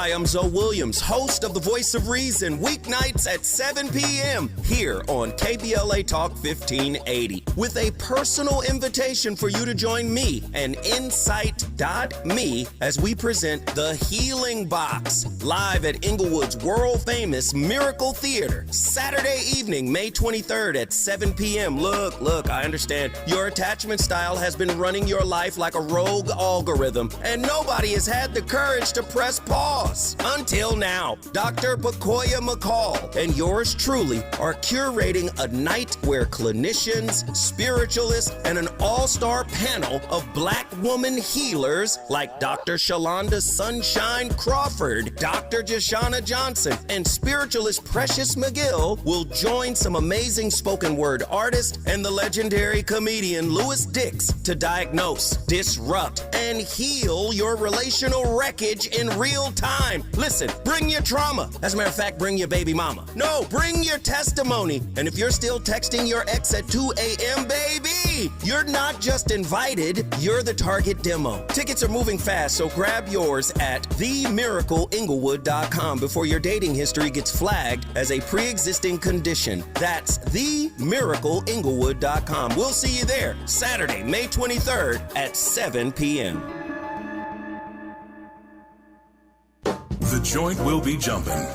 Hi, I'm Zoe Williams, host of The Voice of Reason, weeknights at 7 p.m. here on KBLA Talk 1580, with a personal invitation for you to join me and Insight.me as we present The Healing Box, live at Inglewood's world-famous Miracle Theater, Saturday evening, May 23rd at 7 p.m. Look, I understand your attachment style has been running your life like a rogue algorithm, and nobody has had the courage to press pause. Until now, Dr. Bakoya McCall and yours truly are curating a night where clinicians, spiritualists, and an all-star panel of Black woman healers like Dr. Shalonda Sunshine Crawford, Dr. Jashana Johnson, and spiritualist Precious McGill will join some amazing spoken word artists and the legendary comedian Louis Dix to diagnose, disrupt, and heal your relational wreckage in real time. Listen, bring your trauma. As a matter of fact, bring your baby mama. No, bring your testimony. And if you're still texting your ex at 2 a.m., baby, you're not just invited, you're the target demo. Tickets are moving fast, so grab yours at themiracleinglewood.com before your dating history gets flagged as a pre-existing condition. That's themiracleinglewood.com. We'll see you there Saturday, May 23rd at 7 p.m. The joint will be jumping.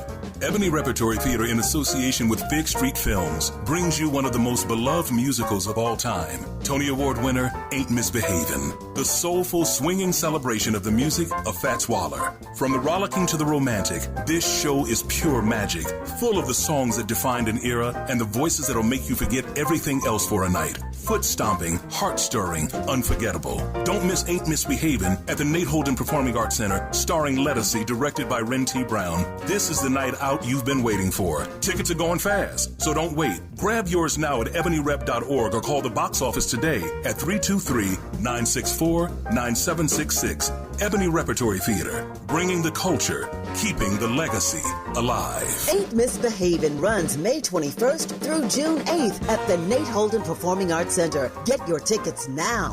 Ebony Repertory Theater, in association with Fig Street Films, brings you one of the most beloved musicals of all time. Tony Award winner, Ain't Misbehavin'. The soulful, swinging celebration of the music of Fats Waller. From the rollicking to the romantic, this show is pure magic, full of the songs that defined an era and the voices that'll make you forget everything else for a night. Foot-stomping, heart-stirring, unforgettable. Don't miss Ain't Misbehavin' at the Nate Holden Performing Arts Center, starring Lettucey, directed by Ren T. Brown. This is the night out you've been waiting for. Tickets are going fast, so don't wait. Grab yours now at ebonyrep.org or call the box office today at 323-964-9766. Ebony Repertory Theater, bringing the culture, keeping the legacy alive. Ain't Misbehavin' runs May 21st through June 8th at the Nate Holden Performing Arts Center. Get your tickets now.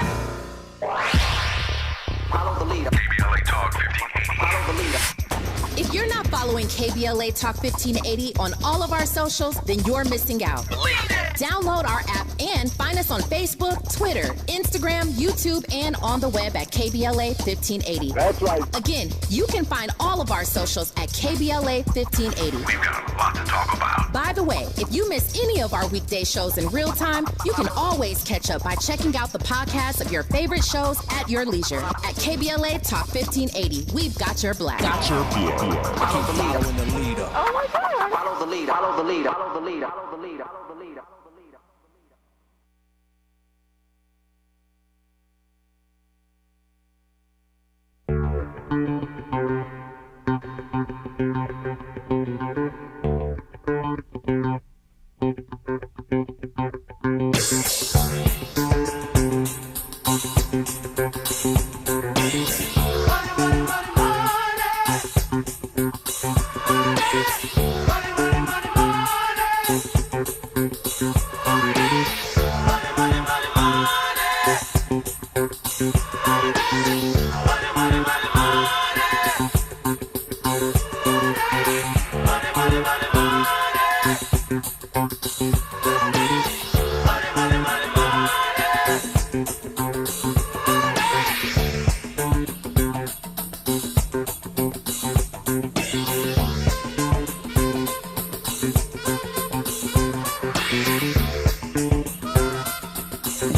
Follow the leader. KBLA Talk 1580. Follow the leader. If you're not following KBLA Talk 1580 on all of our socials, then you're missing out. Download our app and find us on Facebook, Twitter, Instagram, YouTube, and on the web at KBLA 1580. That's right. Again, you can find all of our socials at KBLA 1580. We've got a lot to talk about. By the way, if you miss any of our weekday shows in real time, you can always catch up by checking out the podcast of your favorite shows at your leisure. At KBLA Talk 1580, we've got your black. Follow the leader. Oh my God. Follow the leader. Follow the leader. Follow the leader. Follow the leader. Follow the leader.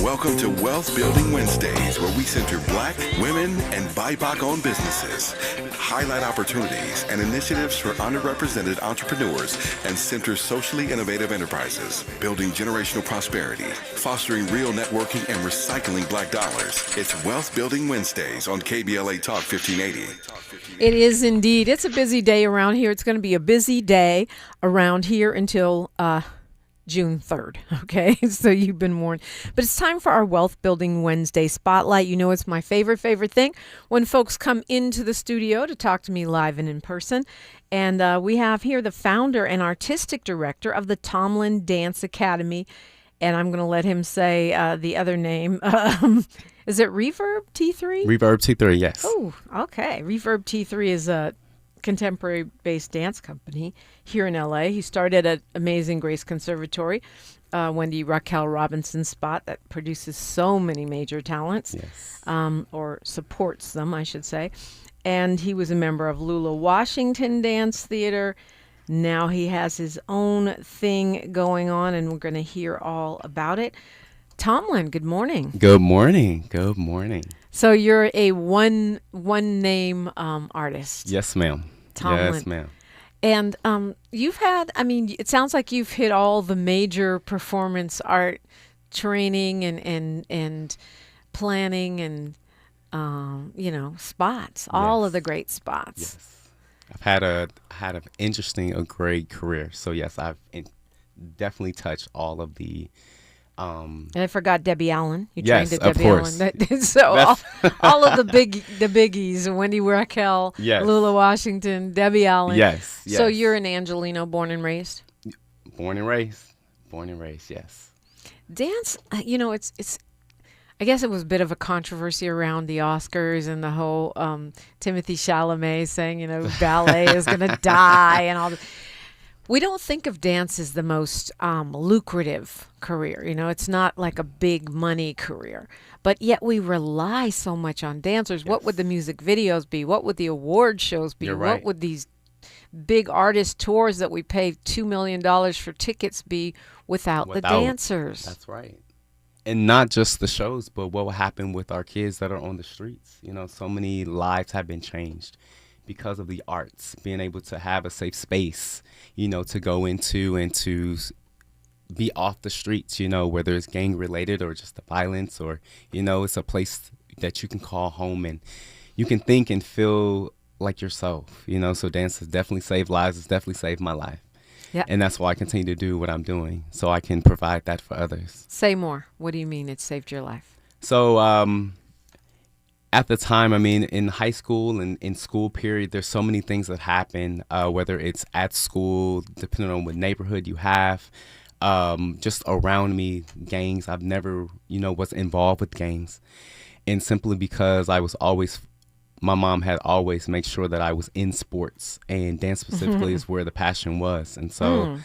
Welcome to Wealth Building Wednesdays, where we center Black, women, and BIPOC-owned businesses, highlight opportunities and initiatives for underrepresented entrepreneurs, and center socially innovative enterprises, building generational prosperity, fostering real networking, and recycling Black dollars. It's Wealth Building Wednesdays on KBLA Talk 1580. It is indeed. It's a busy day around here. It's going to be a busy day around here until June 3rd. Okay, so you've been warned. But it's time for our Wealth Building Wednesday Spotlight. You know, it's my favorite thing when folks come into the studio to talk to me live and in person. And we have here the founder and artistic director of the Tomlin Dance Academy. And I'm going to let him say the other name. Is it Reverb T3? Reverb T3, yes. Oh, okay. Reverb T3 is contemporary-based dance company here in L.A. He started at Amazing Grace Conservatory, Wendy Raquel Robinson's spot that produces so many major talents, or supports them, I should say. And he was a member of Lula Washington Dance Theater. Now he has his own thing going on, and we're going to hear all about it. Tomlin, good morning. Good morning. Good morning. So you're a one name artist. Yes, ma'am. Tomlin. Yes, ma'am. And you've had, I mean, it sounds like you've hit all the major performance art training and planning and, spots, all of the great spots. Yes. I've had an interesting, a great career. So, yes, I've definitely touched all of the... and I forgot Debbie Allen. You yes, trained at Debbie of course. Allen. So all of the biggies, Wendy Raquel, yes. Lula Washington, Debbie Allen. Yes. So you're an Angelino, born and raised? Born and raised, yes. Dance, it's I guess it was a bit of a controversy around the Oscars and the whole Timothy Chalamet saying, ballet is going to die and all that. We don't think of dance as the most lucrative career. It's not like a big money career. But yet we rely so much on dancers. Yes. What would the music videos be? What would the award shows be? You're right. What would these big artist tours that we pay $2 million for tickets be without the dancers? That's right. And not just the shows, but what will happen with our kids that are on the streets? So many lives have been changed because of the arts, being able to have a safe space, to go into and to be off the streets, whether it's gang related or just the violence or, it's a place that you can call home and you can think and feel like yourself, so dance has definitely saved lives. It's definitely saved my life. Yep. And that's why I continue to do what I'm doing, so I can provide that for others. Say more. What do you mean it saved your life? So, at the time, in high school and in school period, there's so many things that happen, whether it's at school, depending on what neighborhood you have, just around me, gangs. I've never, was involved with gangs. And simply because my mom had always made sure that I was in sports, and dance specifically is where the passion was. And so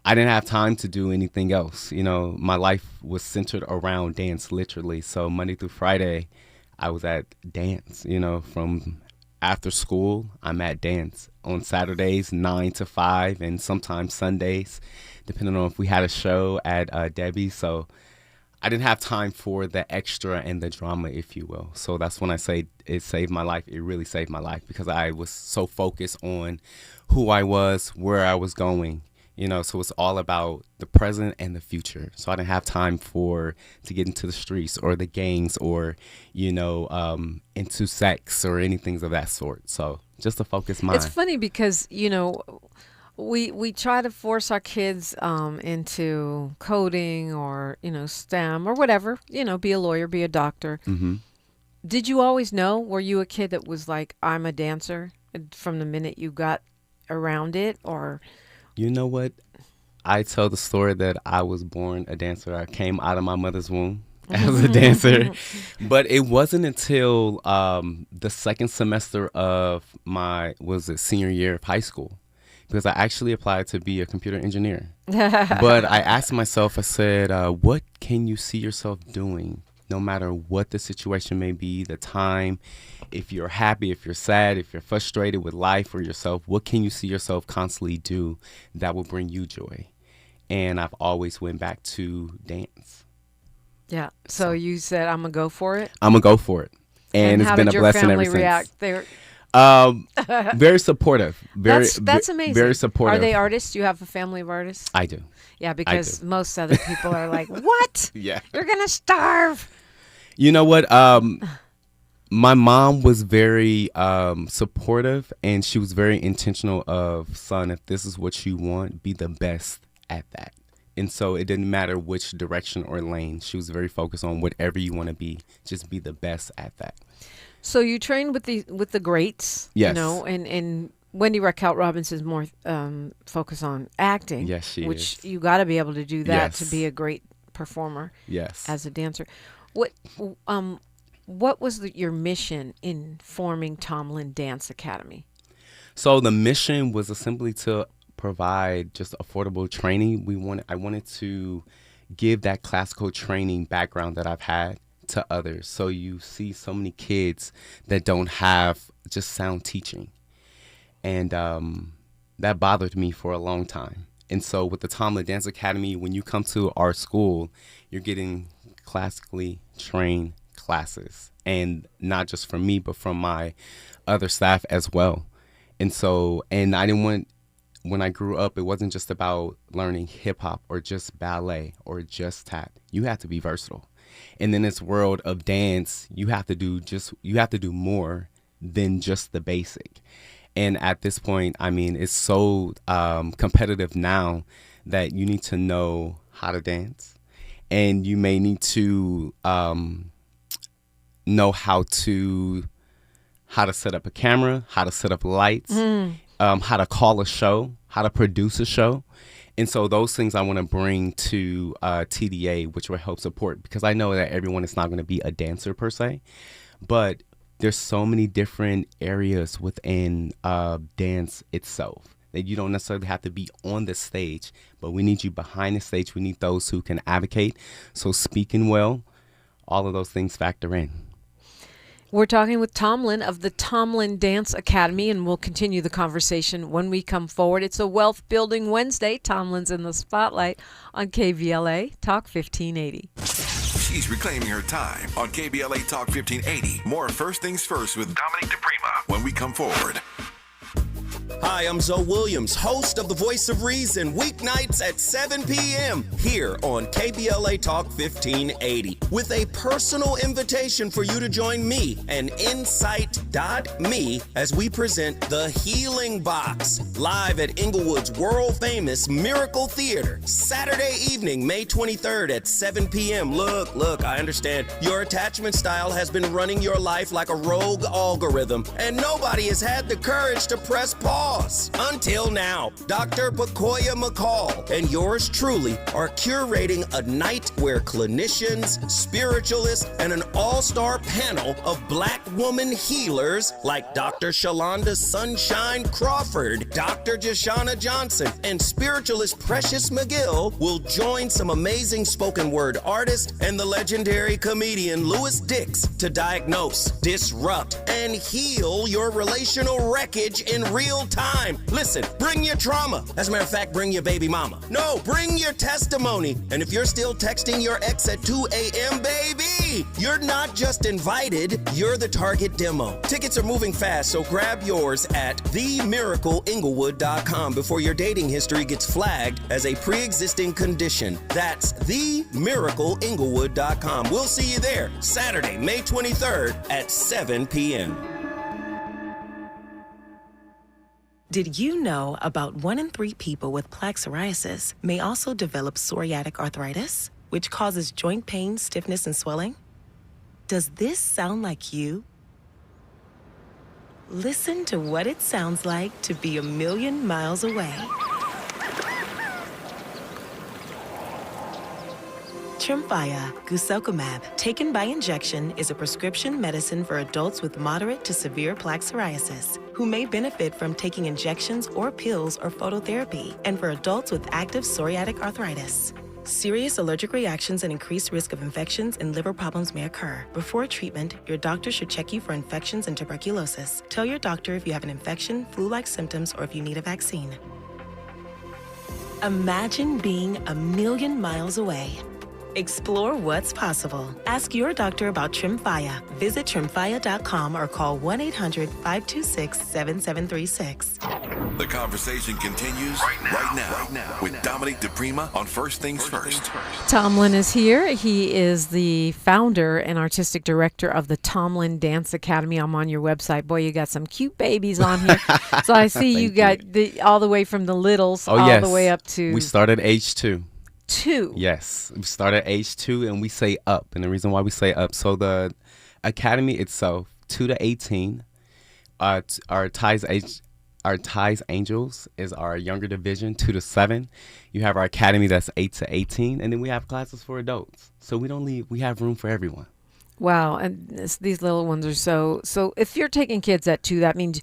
I didn't have time to do anything else. My life was centered around dance, literally. So Monday through Friday, I was at dance, from after school, I'm at dance. On Saturdays, 9 to 5, and sometimes Sundays, depending on if we had a show at Debbie's. So I didn't have time for the extra and the drama, if you will. So that's when I say it saved my life. It really saved my life because I was so focused on who I was, where I was going. So it's all about the present and the future. So I didn't have time to get into the streets or the gangs or, into sex or anything of that sort. So just a focused mind. It's funny because, we try to force our kids into coding or, STEM or whatever, be a lawyer, be a doctor. Mm-hmm. Did you always know? Were you a kid that was like, I'm a dancer from the minute you got around it, or... You know what? I tell the story that I was born a dancer. I came out of my mother's womb as a dancer. But it wasn't until the second semester of my senior year of high school, because I actually applied to be a computer engineer. But I asked myself, I said, what can you see yourself doing? No matter what the situation may be, the time, if you're happy, if you're sad, if you're frustrated with life or yourself, what can you see yourself constantly do that will bring you joy? And I've always went back to dance. Yeah. So you said, I'm going to go for it? I'm going to go for it. And it's been a blessing ever since. How did your family react? Very supportive. That's amazing. Very supportive. Are they artists? You have a family of artists? I do. Yeah, because most other people are like, what? Yeah. You're going to starve. You know what? My mom was very supportive, and she was very intentional of, son, if this is what you want, be the best at that. And so it didn't matter which direction or lane. She was very focused on whatever you want to be, just be the best at that. So you trained with the greats, yes. And Wendy Raquel Robinson is more focused on acting. Yes, she which is. You got to be able to do that Yes. to be a great performer. Yes. As a dancer. What was your mission in forming Tomlin Dance Academy? So the mission was simply to provide just affordable training. I wanted to give that classical training background that I've had to others. So you see so many kids that don't have just sound teaching. And that bothered me for a long time. And so with the Tomlin Dance Academy, when you come to our school, you're getting classically trained classes. And not just from me, but from my other staff as well. And so, and I didn't want, when I grew up, it wasn't just about learning hip hop or just ballet or just tap. You have to be versatile. And in this world of dance, you have to do more than just the basic. And at this point, I mean, it's so competitive now that you need to know how to dance, and you may need to know how to set up a camera, how to set up lights, how to call a show, how to produce a show. And so those things I want to bring to TDA, which will help support, because I know that everyone is not going to be a dancer per se, but there's so many different areas within dance itself that you don't necessarily have to be on the stage, but we need you behind the stage. We need those who can advocate. So speaking well, all of those things factor in. We're talking with Tomlin of the Tomlin Dance Academy, and we'll continue the conversation when we come forward. It's a Wealth Building Wednesday. Tomlin's in the spotlight on KBLA Talk 1580. She's reclaiming her time on KBLA Talk 1580. More First Things First with Dominique DePrima when we come forward. Hi, I'm Zoe Williams, host of The Voice of Reason, weeknights at 7 p.m. here on KBLA Talk 1580, with a personal invitation for you to join me and Insight.me as we present The Healing Box, live at Inglewood's world-famous Miracle Theater, Saturday evening, May 23rd at 7 p.m. Look, I understand your attachment style has been running your life like a rogue algorithm, and nobody has had the courage to press pause. Until now, Dr. Pakoya McCall and yours truly are curating a night where clinicians, spiritualists, and an all-star panel of Black woman healers like Dr. Shalonda Sunshine Crawford, Dr. Jashana Johnson, and spiritualist Precious McGill will join some amazing spoken word artists and the legendary comedian Louis Dix to diagnose, disrupt, and heal your relational wreckage in real time. Listen, bring your trauma. As a matter of fact, bring your baby mama. No, bring your testimony. And if you're still texting your ex at 2 a.m., baby, you're not just invited, you're the target demo. Tickets are moving fast, so grab yours at themiracleinglewood.com before your dating history gets flagged as a pre-existing condition. That's themiracleinglewood.com. We'll see you there Saturday, May 23rd at 7 p.m. Did you know about 1 in 3 people with plaque psoriasis may also develop psoriatic arthritis, which causes joint pain, stiffness, and swelling? Does this sound like you? Listen to what it sounds like to be a million miles away. Tremfya guselkumab, taken by injection, is a prescription medicine for adults with moderate to severe plaque psoriasis who may benefit from taking injections or pills or phototherapy, and for adults with active psoriatic arthritis. Serious allergic reactions and increased risk of infections and liver problems may occur. Before treatment, your doctor should check you for infections and tuberculosis. Tell your doctor if you have an infection, flu-like symptoms, or if you need a vaccine. Imagine being a million miles away. Explore what's possible. Ask your doctor about Tremfya. Visit Tremfya.com or call 1-800-526-7736. The conversation continues right now with Dominique DePrima on First Things First. Tomlin is here. He is the founder and artistic director of the Tomlin Dance Academy. I'm on your website. Boy, you got some cute babies on here. So I see you got all the way from the littles all the way up to... We started age 2. 2. Yes, we start at age 2 and we say up. And the reason why we say up, so the academy itself, 2 to 18, our ties angels is our younger division, 2 to 7. You have our academy that's 8 to 18, and then we have classes for adults. So we have room for everyone. Wow, and these little ones are so if you're taking kids at 2, that means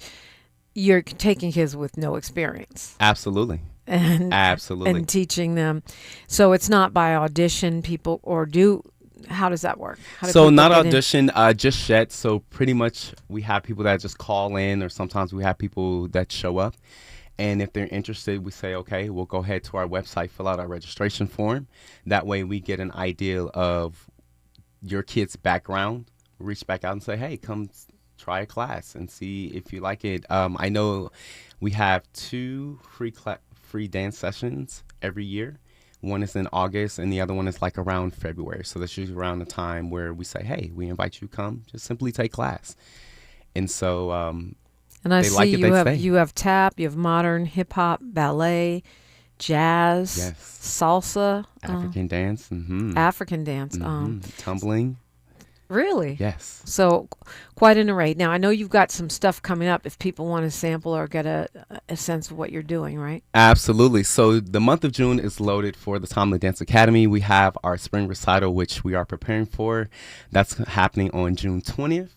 you're taking kids with no experience. Absolutely. And Absolutely. and teaching them. So it's not by audition people how does that work? How do So people not get in? audition just yet. So pretty much we have people that just call in, or sometimes we have people that show up. And if they're interested, we say, okay, we'll go ahead to our website, fill out our registration form. That way we get an idea of your kid's background. We reach back out and say, hey, come try a class and see if you like it. I know we have 2 free dance sessions every year. One is in August and the other one is like around February. So that's usually around the time where we say, hey, we invite you to come, just simply take class. And so and I they see like it, they stay. you have tap, you have modern, hip hop, ballet, jazz, Yes. salsa, African dance. Mm-hmm. African dance. Tumbling. Really? Yes. So quite an array. Now, I know you've got some stuff coming up if people want to sample or get a sense of what you're doing, right? Absolutely. So the month of June is loaded for the Tomlin Dance Academy. We have our spring recital, which we are preparing for. That's happening on June 20th.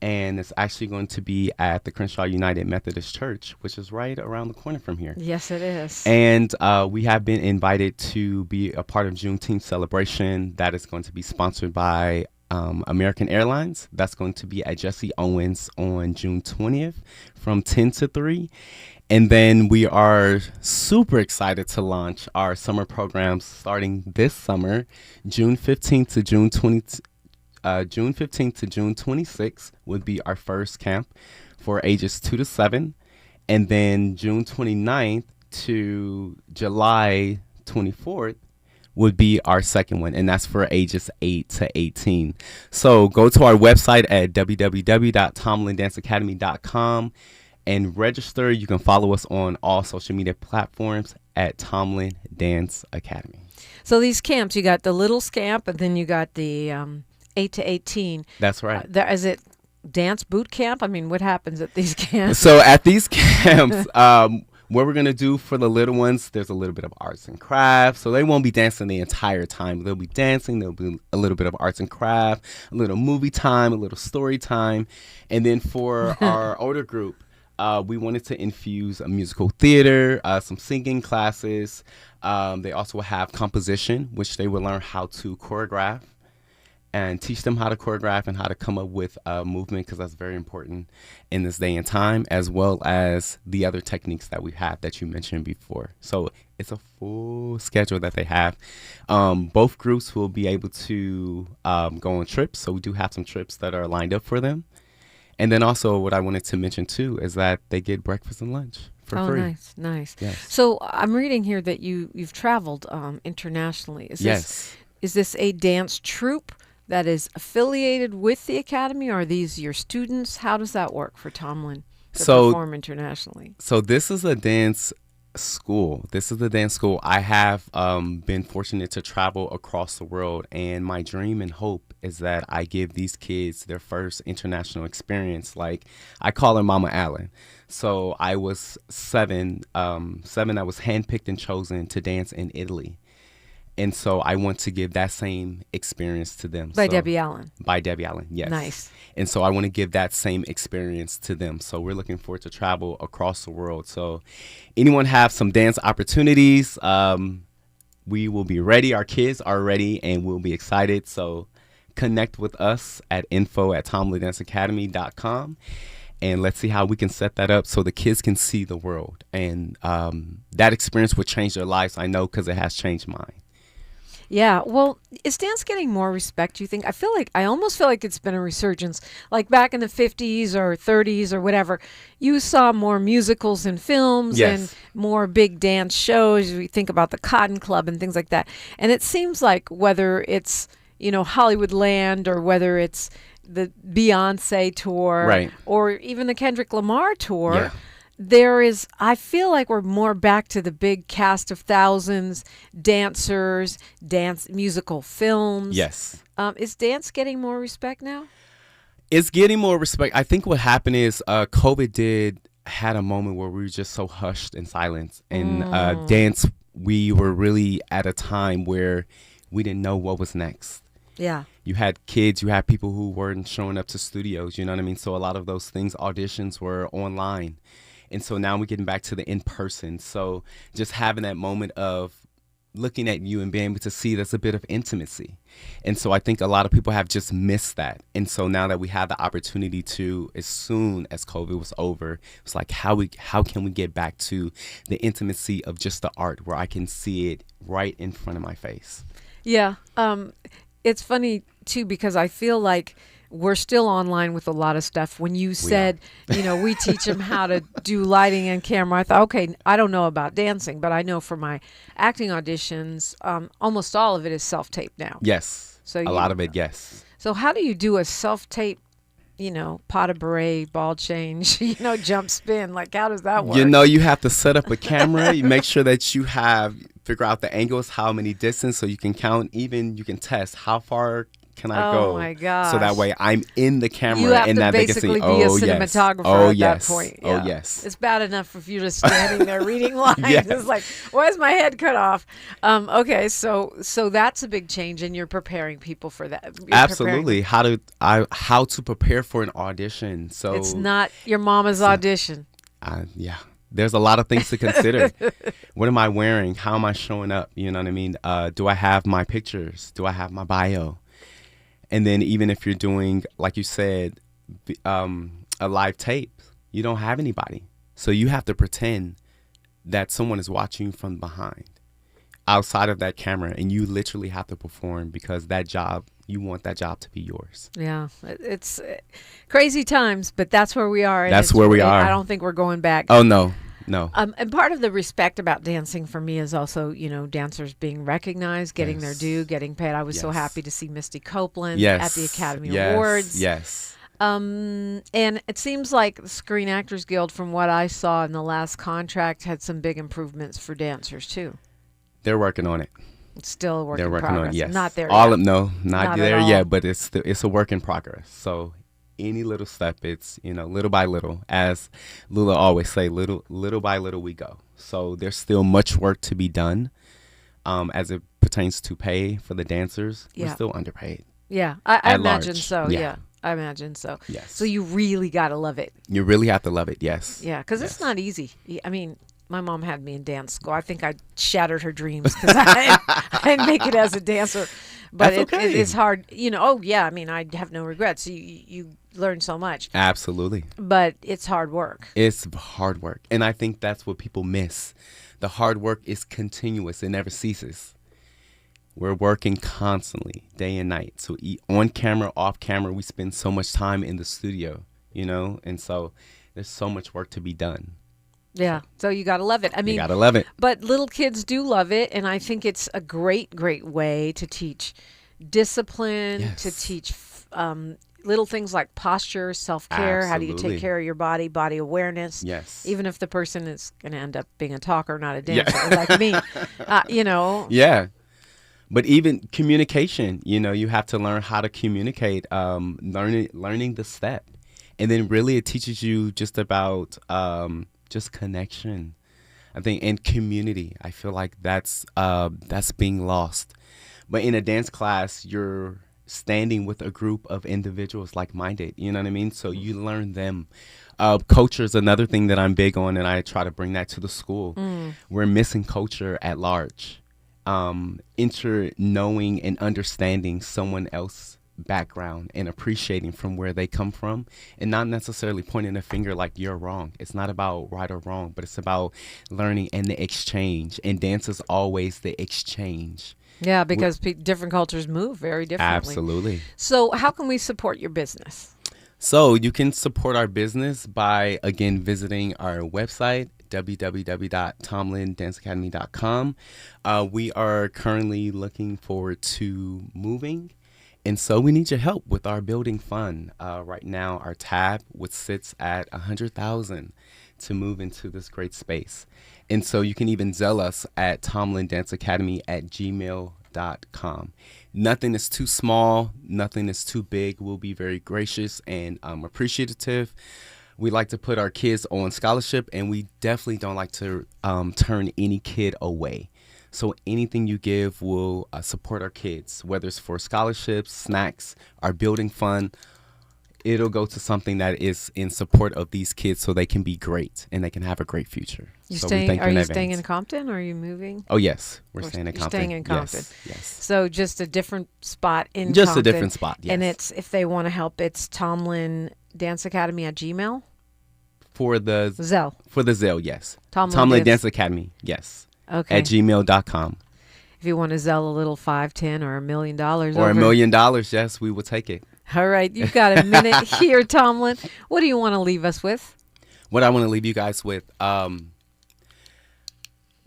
And it's actually going to be at the Crenshaw United Methodist Church, which is right around the corner from here. Yes, it is. And we have been invited to be a part of Juneteenth celebration that is going to be sponsored by American Airlines. That's going to be at Jesse Owens on June 20th from 10 to 3. And then we are super excited to launch our summer programs starting this summer, June 15th to June 20th. June 15th to June 26th would be our first camp for ages 2 to 7. And then June 29th to July 24th would be our second one. And that's for ages 8 to 18. So go to our website at www.tomlindanceacademy.com and register. You can follow us on all social media platforms at Tomlin Dance Academy. So these camps, you got the little camp and then you got the 8 to 18. That's right. Is it dance boot camp? I mean, what happens at these camps? So at these camps, what we're going to do for the little ones, there's a little bit of arts and crafts. So they won't be dancing the entire time. They'll be dancing. There'll be a little bit of arts and craft, a little movie time, a little story time. And then for our older group, we wanted to infuse a musical theater, some singing classes. They also will have composition, which they will learn how to choreograph and teach them how to choreograph and how to come up with movement, because that's very important in this day and time, as well as the other techniques that we have that you mentioned before. So it's a full schedule that they have. Both groups will be able to go on trips. So we do have some trips that are lined up for them. And then also what I wanted to mention too is that they get breakfast and lunch for free. Nice. Yes. So I'm reading here that you've traveled internationally. Yes. Is this a dance troupe that is affiliated with the academy, or are these your students? How does that work for Tomlin to perform internationally? So this is a dance school. I have been fortunate to travel across the world, and my dream and hope is that I give these kids their first international experience. Like, I call her Mama Allen. So I was seven. I was handpicked and chosen to dance in Italy. And so I want to give that same experience to them. By Debbie Allen. By Debbie Allen, yes. Nice. And so I want to give that same experience to them. So we're looking forward to travel across the world. So anyone have some dance opportunities, we will be ready. Our kids are ready and we'll be excited. So connect with us at info@tomlindanceacademy.com. And let's see how we can set that up so the kids can see the world. And that experience will change their lives, I know, because it has changed mine. Yeah, well, is dance getting more respect, do you think? I almost feel like it's been a resurgence. Like back in the 50s or 30s or whatever, you saw more musicals and films and more big dance shows. We think about the Cotton Club and things like that. And it seems like whether it's, Hollywoodland or whether it's the Beyonce tour or even the Kendrick Lamar tour, I feel like we're more back to the big cast of thousands, dancers, dance musical films. Yes. Is dance getting more respect now? It's getting more respect. I think what happened is COVID had a moment where we were just so hushed and silent. And dance, we were really at a time where we didn't know what was next. Yeah. You had kids, you had people who weren't showing up to studios, you know what I mean? So a lot of those things, auditions were online. And so now we're getting back to the in-person. So just having that moment of looking at you and being able to see there's a bit of intimacy. And so I think a lot of people have just missed that. And so now that we have the opportunity to, as soon as COVID was over, it's like how can we get back to the intimacy of just the art where I can see it right in front of my face. Yeah. It's funny too, because I feel like we're still online with a lot of stuff. When you said, we teach them how to do lighting and camera, I thought, okay, I don't know about dancing, but I know for my acting auditions, almost all of it is self-tape now. Yes. So a lot of it, yes. So how do you do a self-tape, pas de bourrée, ball change, jump spin? Like, how does that work? You have to set up a camera. You make sure that you figure out the angles, how many distance, so you can count, even you can test how far can I go? Oh my gosh! So that way I'm in the camera, you have and to that basically they can see, be a cinematographer at that point. Yeah. Oh yes. It's bad enough if you're just standing there reading lines. Yes. It's like, why is my head cut off? Okay, so that's a big change, and you're preparing people for that. Absolutely. How to prepare for an audition? So it's not your mama's audition. Yeah. There's a lot of things to consider. What am I wearing? How am I showing up? You know what I mean? Do I have my pictures? Do I have my bio? And then even if you're doing, like you said, a live tape, you don't have anybody. So you have to pretend that someone is watching you from behind, outside of that camera, and you literally have to perform because you want that job to be yours. Yeah, it's crazy times, but that's where we are. That's where we are. I don't think we're going back. Oh, no. And part of the respect about dancing for me is also, dancers being recognized, getting their due, getting paid. I was so happy to see Misty Copeland at the Academy Awards. Yes. And it seems like the Screen Actors Guild, from what I saw in the last contract, had some big improvements for dancers too. They're working on it. It's still a work They're in working progress. on it, yes. Not there not Not there yet, but it's a work in progress. So any little step, it's, little by little, as Lula always say, little by little we go. So there's still much work to be done as it pertains to pay for the dancers. We're still underpaid. Yeah, I imagine large. so. Yeah, I imagine so. Yes. So you really got to love it. You really have to love it, yes. Yeah, because it's not easy. I mean, my mom had me in dance school. I think I shattered her dreams because I didn't make it as a dancer. But it's hard. I mean, I have no regrets. You learn so much. Absolutely. But it's hard work. It's hard work. And I think that's what people miss. The hard work is continuous. It never ceases. We're working constantly, day and night. So on camera, off camera, we spend so much time in the studio, and so there's so much work to be done. Yeah, so you got to love it. I mean, you got to love it. But little kids do love it, and I think it's a great, great way to teach discipline, to teach little things like posture, self-care. Absolutely. How do you take care of your body awareness? Yes. Even if the person is going to end up being a talker, not a dancer, like me, Yeah. But even communication, you have to learn how to communicate, learning the step. And then really it teaches you just about just connection, I think, and community. I feel like that's being lost. But in a dance class, you're standing with a group of individuals like-minded, you know what I mean? So you learn them. Culture is another thing that I'm big on, and I try to bring that to the school. We're missing culture at large. Knowing and understanding someone else's background and appreciating from where they come from, and not necessarily pointing a finger like you're wrong. It's not about right or wrong, but it's about learning and the exchange. And dance is always the exchange. Yeah, because different cultures move very differently. Absolutely. So how can we support your business? So you can support our business by, again, visiting our website, www.tomlindanceacademy.com. We are currently looking forward to moving, and so we need your help with our building fund. Right now, our tab sits at $100,000 to move into this great space. And so you can even Zelle us at tomlindanceacademy@gmail.com. Nothing is too small. Nothing is too big. We'll be very gracious and appreciative. We like to put our kids on scholarship, and we definitely don't like to turn any kid away. So anything you give will support our kids, whether it's for scholarships, snacks, our building fund. it'll go to something that is in support of these kids so they can be great and they can have a great future. Are you advance. staying in Compton or are you moving? Oh, yes. We're staying in Compton. Staying in Compton. Yes. So just a different spot in Just Compton. a different spot, yes. And it's, if they want to help, it's Tomlin Dance Academy at Gmail? For the Zelle, yes. Tomlin Dance Academy, yes. Okay. At gmail.com. If you want to Zelle a little $5, $10, or $1 million. Or $1 million, yes, we will take it. All right. You've got a minute here, Tomlin. What do you want to leave us with? What I want to leave you guys with, the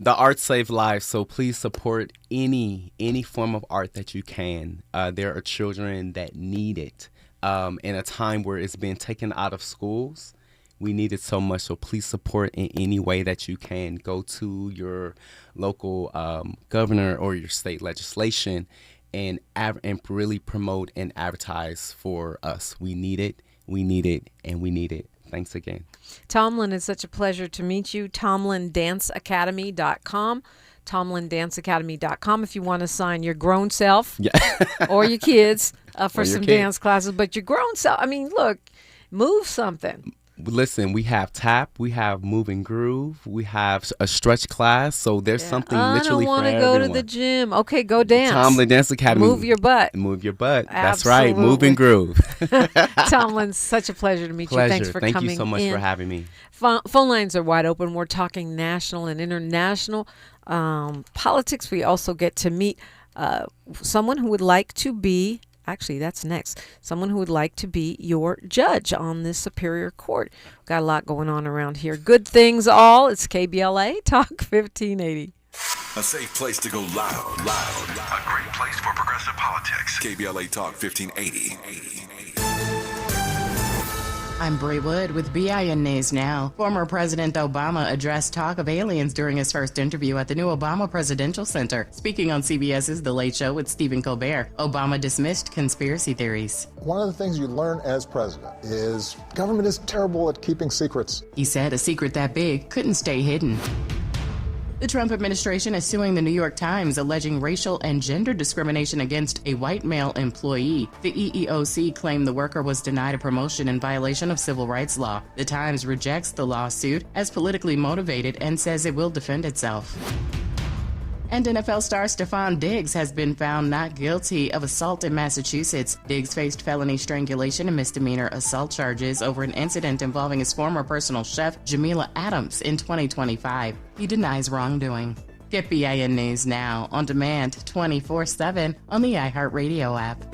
arts save lives, so please support any form of art that you can. There are children that need it in a time where it's being taken out of schools. We need it so much, so please support in any way that you can. Go to your local governor or your state legislation and really promote and advertise for us. We need it, and we need it. Thanks again. Tomlin, it's such a pleasure to meet you. TomlinDanceAcademy.com. TomlinDanceAcademy.com if you want to sign your grown self or your kids for some dance classes. But your grown self, I mean, look, move something. Listen, we have tap, we have move and groove, we have a stretch class, so there's something literally for everyone. I don't want to go to the gym. Okay, go dance. Tomlin Dance Academy. Move your butt. Move your butt. Absolutely. That's right. Move and groove. Tomlin, such a pleasure to meet you. Thanks for coming in. Thank you so much for having me. Phone lines are wide open. We're talking national and international politics. We also get to meet someone who would like to be that's next. Someone who would like to be your judge on this Superior Court. Got a lot going on around here. Good things all. It's KBLA Talk 1580. A safe place to go loud. A great place for progressive politics. KBLA Talk 1580. I'm Bray Wood with BIN News Now. Former President Obama addressed talk of aliens during his first interview at the new Obama Presidential Center. Speaking on CBS's The Late Show with Stephen Colbert, Obama dismissed conspiracy theories. One of the things you learn as president is government is terrible at keeping secrets. He said a secret that big couldn't stay hidden. The Trump administration is suing the New York Times, alleging racial and gender discrimination against a white male employee. The EEOC claimed the worker was denied a promotion in violation of civil rights law. The Times rejects the lawsuit as politically motivated and says it will defend itself. And NFL star Stephon Diggs has been found not guilty of assault in Massachusetts. Diggs faced felony strangulation and misdemeanor assault charges over an incident involving his former personal chef, Jamila Adams, in 2025. He denies wrongdoing. Get BIN News Now on demand 24/7 on the iHeartRadio app.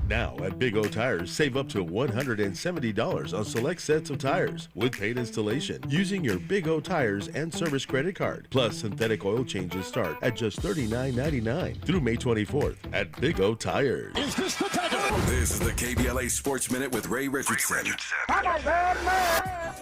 Now at Big O Tires, save up to $170 on select sets of tires with paid installation using your Big O Tires and service credit card. Plus, synthetic oil changes start at just $39.99 through May 24th at Big O Tires. This is the KBLA Sports Minute with Ray Richardson.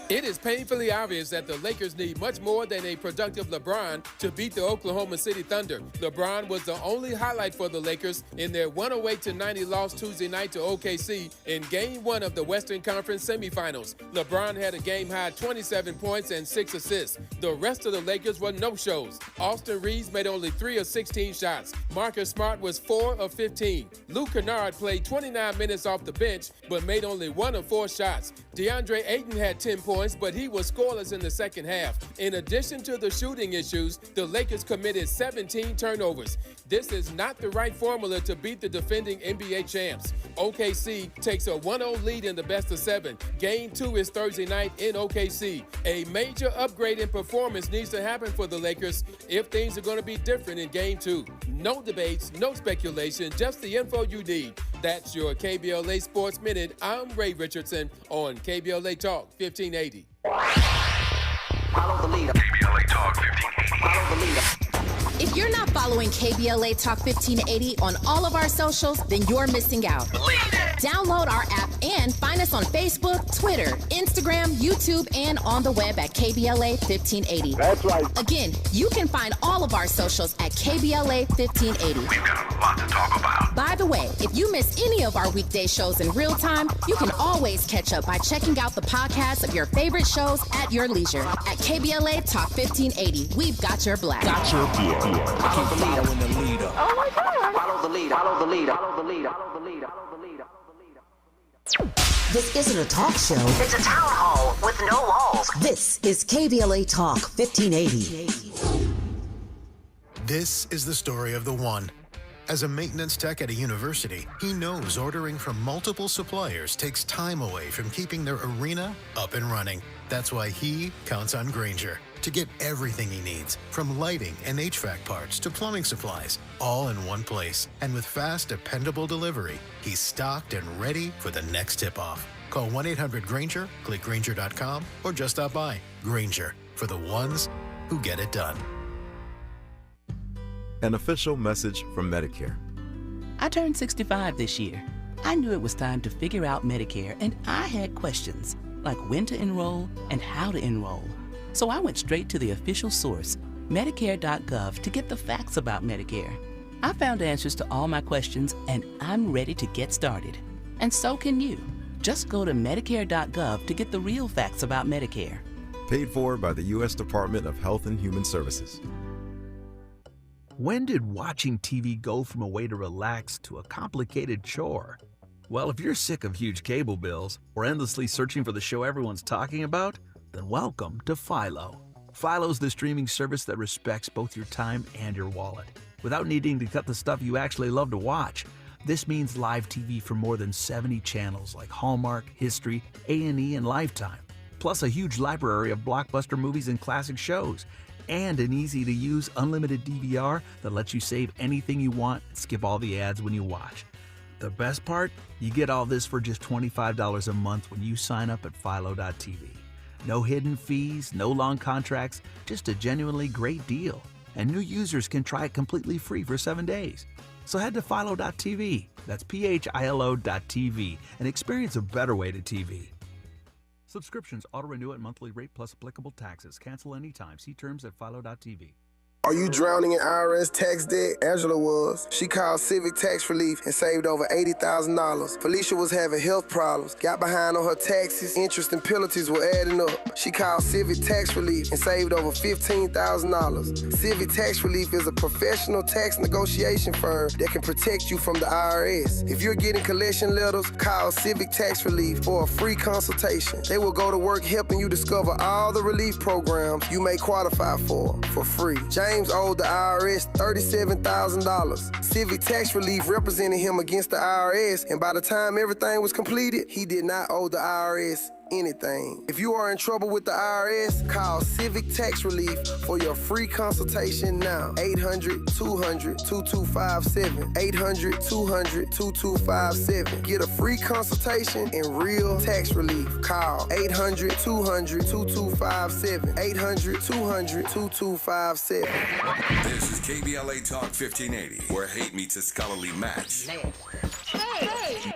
It is painfully obvious that the Lakers need much more than a productive LeBron to beat the Oklahoma City Thunder. LeBron was the only highlight for the Lakers in their 108-90 loss Tuesday night to OKC in Game 1 of the Western Conference semifinals. LeBron had a game-high 27 points and 6 assists. The rest of the Lakers were no-shows. Austin Reeves made only 3 of 16 shots. Marcus Smart was 4 of 15. Luke Kennard played 29 minutes off the bench, but made only 1 of 4 shots. DeAndre Ayton had 10 points, but he was scoreless in the second half. In addition to the shooting issues, the Lakers committed 17 turnovers. This is not the right formula to beat the defending NBA champs. OKC takes a 1-0 lead in the best of 7. Game 2 is Thursday night in OKC. A major upgrade in performance needs to happen for the Lakers if things are going to be different in Game 2. No debates, no speculation, just the info you need. That's your KBLA Sports Minute. I'm Ray Richardson on KBLA Talk 1580. Follow the leader. KBLA Talk 1580. Follow the leader. If you're not following KBLA Talk 1580 on all of our socials, then you're missing out. Download our app and find us on Facebook, Twitter, Instagram, YouTube, and on the web at KBLA 1580. That's right. Again, you can find all of our socials at KBLA 1580. We've got a lot to talk about. By the way, if you miss any of our weekday shows in real time, you can always catch up by checking out the podcasts of your favorite shows at your leisure. At KBLA Talk 1580, we've got your black. Follow the leader. Following the leader. Oh my God. Follow the leader. Follow the leader. Follow the leader. Follow the leader. Follow the leader. This isn't a talk show. It's a town hall with no walls. This is KBLA Talk 1580. This is the story of the one. As a maintenance tech at a university, he knows ordering from multiple suppliers takes time away from keeping their arena up and running. That's why he counts on Grainger to get everything he needs, from lighting and HVAC parts to plumbing supplies, all in one place. And with fast, dependable delivery, he's stocked and ready for the next tip-off. Call 1-800-GRAINGER, click Grainger.com, or just stop by. Grainger, for the ones who get it done. An official message from Medicare. I turned 65 this year. I knew it was time to figure out Medicare, and I had questions, like when to enroll and how to enroll. So I went straight to the official source, Medicare.gov, to get the facts about Medicare. I found answers to all my questions, and I'm ready to get started. And so can you. Just go to Medicare.gov to get the real facts about Medicare. Paid for by the U.S. Department of Health and Human Services. When did watching TV go from a way to relax to a complicated chore? Well, if you're sick of huge cable bills or endlessly searching for the show everyone's talking about, then welcome to Philo. Philo's the streaming service that respects both your time and your wallet, without needing to cut the stuff you actually love to watch. This means live TV for more than 70 channels like Hallmark, History, A&E, and Lifetime, plus a huge library of blockbuster movies and classic shows, and an easy-to-use unlimited DVR that lets you save anything you want and skip all the ads when you watch. The best part? You get all this for just $25 a month when you sign up at Philo.tv. No hidden fees, no long contracts, just a genuinely great deal. And new users can try it completely free for 7 days. So head to Philo.tv, that's PHILO.tv, and experience a better way to TV. Subscriptions auto-renew at monthly rate plus applicable taxes. Cancel anytime. See terms at Philo.tv. Are you drowning in IRS tax debt? Angela was. She called Civic Tax Relief and saved over $80,000. Felicia was having health problems, got behind on her taxes, interest and penalties were adding up. She called Civic Tax Relief and saved over $15,000. Civic Tax Relief is a professional tax negotiation firm that can protect you from the IRS. If you're getting collection letters, call Civic Tax Relief for a free consultation. They will go to work helping you discover all the relief programs you may qualify for free. James owed the IRS $37,000. Civic Tax Relief represented him against the IRS, and by the time everything was completed, he did not owe the IRS anything. If you are in trouble with the IRS, call Civic Tax Relief for your free consultation now. 800-200-2257. 800-200-2257. Get a free consultation and real tax relief. Call 800-200-2257. 800-200-2257. This is KBLA Talk 1580, where hate meets a scholarly match.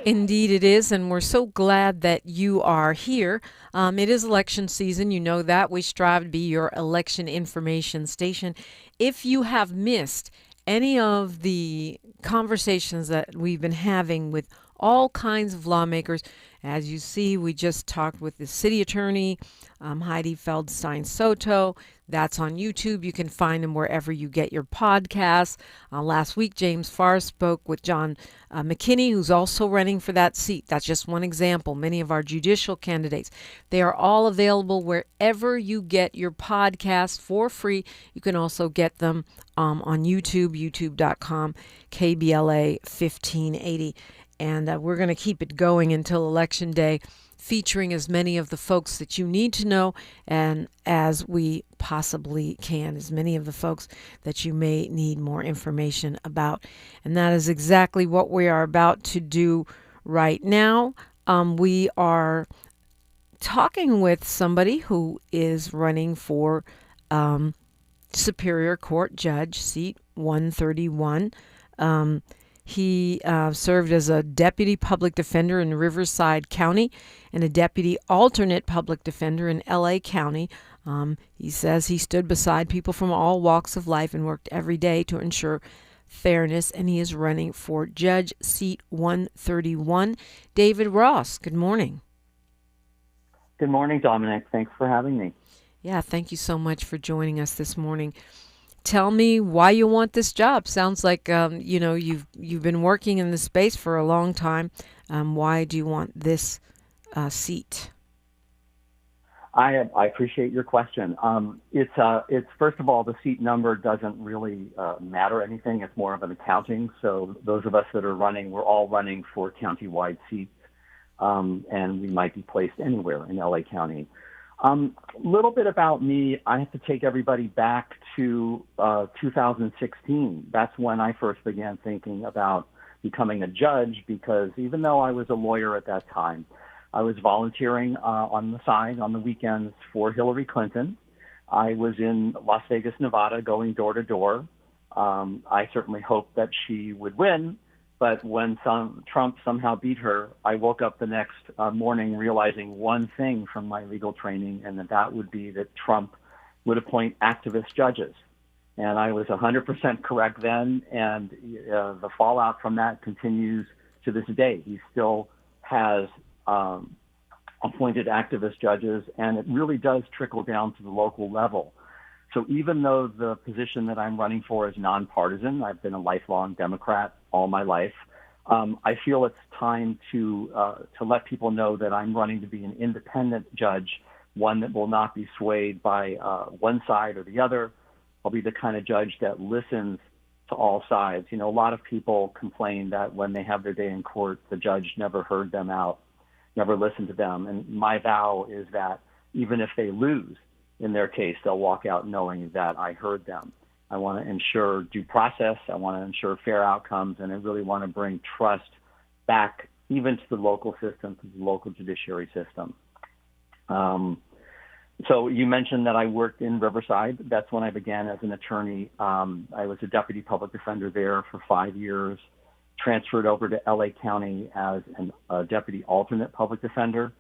Indeed it is, and we're so glad that you are here. It is election season. You know that. We strive to be your election information station. If you have missed any of the conversations that we've been having with all kinds of lawmakers, as you see, we just talked with the city attorney, Heidi Feldstein Soto. That's on YouTube. You can find them wherever you get your podcasts. Last week, James Farr spoke with John McKinney, who's also running for that seat. That's just one example. Many of our judicial candidates, they are all available wherever you get your podcasts for free. You can also get them on YouTube, youtube.com, KBLA 1580. And we're going to keep it going until Election Day, featuring as many of the folks that you need to know and as we possibly can, as many of the folks that you may need more information about. And that is exactly what we are about to do right now. We are talking with somebody who is running for Superior Court Judge, seat 131. He served as a deputy public defender in Riverside County and a deputy alternate public defender in LA County. He says he stood beside people from all walks of life and worked every day to ensure fairness, and he is running for Judge seat 131. David Ross, good morning. Good morning, Dominic. Thanks for having me. Yeah, thank you so much for joining us this morning. tell me why you want this job. Sounds like you've been working in this space for a long time. Why do you want this seat? I appreciate your question. It's first of all, the seat number doesn't really matter anything. It's more of an accounting. So those of us that are running, we're all running for county-wide seats, and we might be placed anywhere in LA County. Little bit about me. I have to take everybody back to 2016. That's when I first began thinking about becoming a judge, because even though I was a lawyer at that time, I was volunteering on the side on the weekends for Hillary Clinton. I was in Las Vegas, Nevada, going door to door. I certainly hoped that she would win, but when Trump somehow beat her, I woke up the next morning realizing one thing from my legal training, and that would be that Trump would appoint activist judges. And I was 100% correct then, and the fallout from that continues to this day. He still has appointed activist judges, and it really does trickle down to the local level. So even though the position that I'm running for is nonpartisan, I've been a lifelong Democrat all my life, I feel it's time to let people know that I'm running to be an independent judge, one that will not be swayed by one side or the other. I'll be the kind of judge that listens to all sides. You know, a lot of people complain that when they have their day in court, the judge never heard them out, never listened to them. And my vow is that even if they lose in their case, they'll walk out knowing that I heard them. I want to ensure due process. I want to ensure fair outcomes. And I really want to bring trust back even to the local system, to the local judiciary system. So you mentioned that I worked in Riverside. That's when I began as an attorney. I was a deputy public defender there for 5 years, transferred over to LA County as a deputy alternate public defender.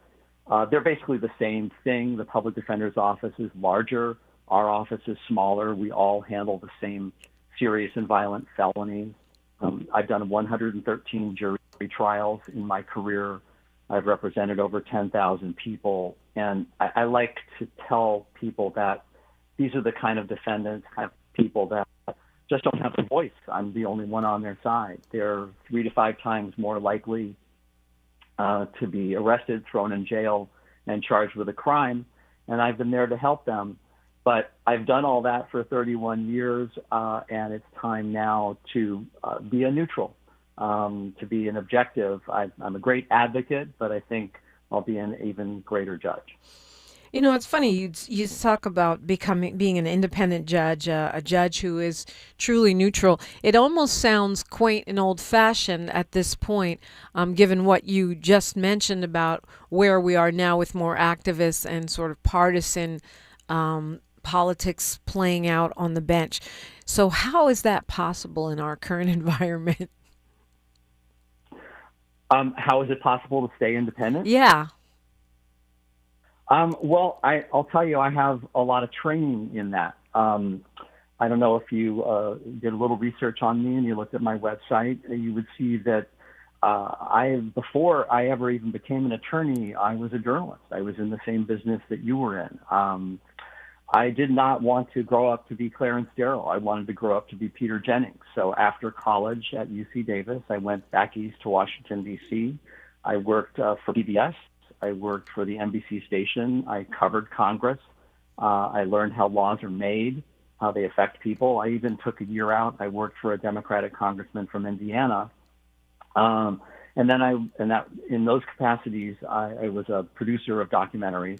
They're basically the same thing. The public defender's office is larger. Our office is smaller. We all handle the same serious and violent felonies. I've done 113 jury trials in my career. I've represented over 10,000 people. And I like to tell people that these are the kind of defendants, kind of people that just don't have a voice. I'm the only one on their side. They're 3 to 5 times more likely to be arrested, thrown in jail, and charged with a crime. And I've been there to help them. But I've done all that for 31 years, and it's time now to be a neutral, to be an objective. I'm a great advocate, but I think I'll be an even greater judge. You know, it's funny, you talk about being an independent judge, a judge who is truly neutral. It almost sounds quaint and old-fashioned at this point, given what you just mentioned about where we are now with more activists and sort of partisan politics playing out on the bench. So how is that possible in our current environment? How is it possible to stay independent? Yeah. Well, I'll tell you, I have a lot of training in that. I don't know if you did a little research on me and you looked at my website, you would see that before I ever even became an attorney, I was a journalist. I was in the same business that you were in. I did not want to grow up to be Clarence Darrow. I wanted to grow up to be Peter Jennings. So after college at UC Davis, I went back east to Washington, D.C. I worked for PBS. I worked for the NBC station. I covered Congress. I learned how laws are made, how they affect people. I even took a year out. I worked for a Democratic congressman from Indiana. And then in those capacities, I was a producer of documentaries.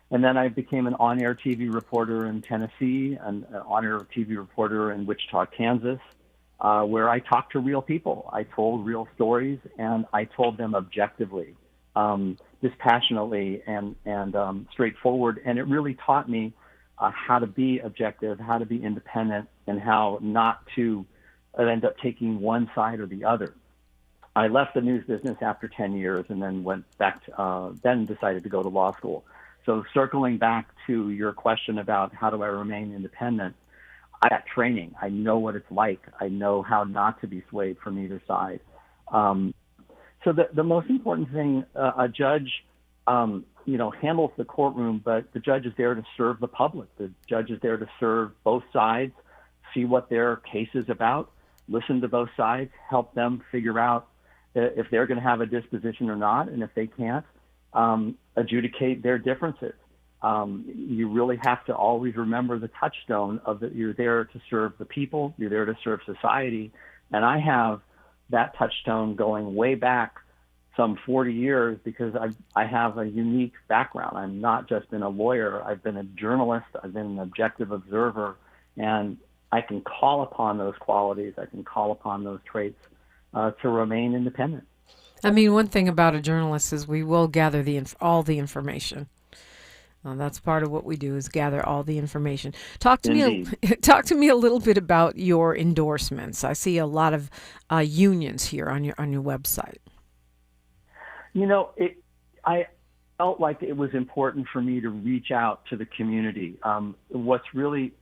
And then I became an on-air TV reporter in Tennessee, an on-air TV reporter in Wichita, Kansas, where I talked to real people. I told real stories, and I told them objectively, dispassionately, and straightforward. And it really taught me how to be objective, how to be independent, and how not to end up taking one side or the other. I left the news business after 10 years and then went back then decided to go to law school. So circling back to your question about how do I remain independent, I got training. I know what it's like. I know how not to be swayed from either side. So the most important thing, a judge, handles the courtroom, but the judge is there to serve the public. The judge is there to serve both sides see what their case is about, listen to both sides, help them figure out if they're going to have a disposition or not, and if they can't, adjudicate their differences. You really have to always remember the touchstone of that you're there to serve the people, you're there to serve society, and I have that touchstone going way back some 40 years because I have a unique background. I'm not just been a lawyer. I've been a journalist. I've been an objective observer, and I can call upon those qualities. I can call upon those traits to remain independent. I mean, one thing about a journalist is we will gather all the information. That's part of what we do is gather all the information. Talk to me a little bit about your endorsements. I see a lot of unions here on your website. I felt like it was important for me to reach out to the community. What's really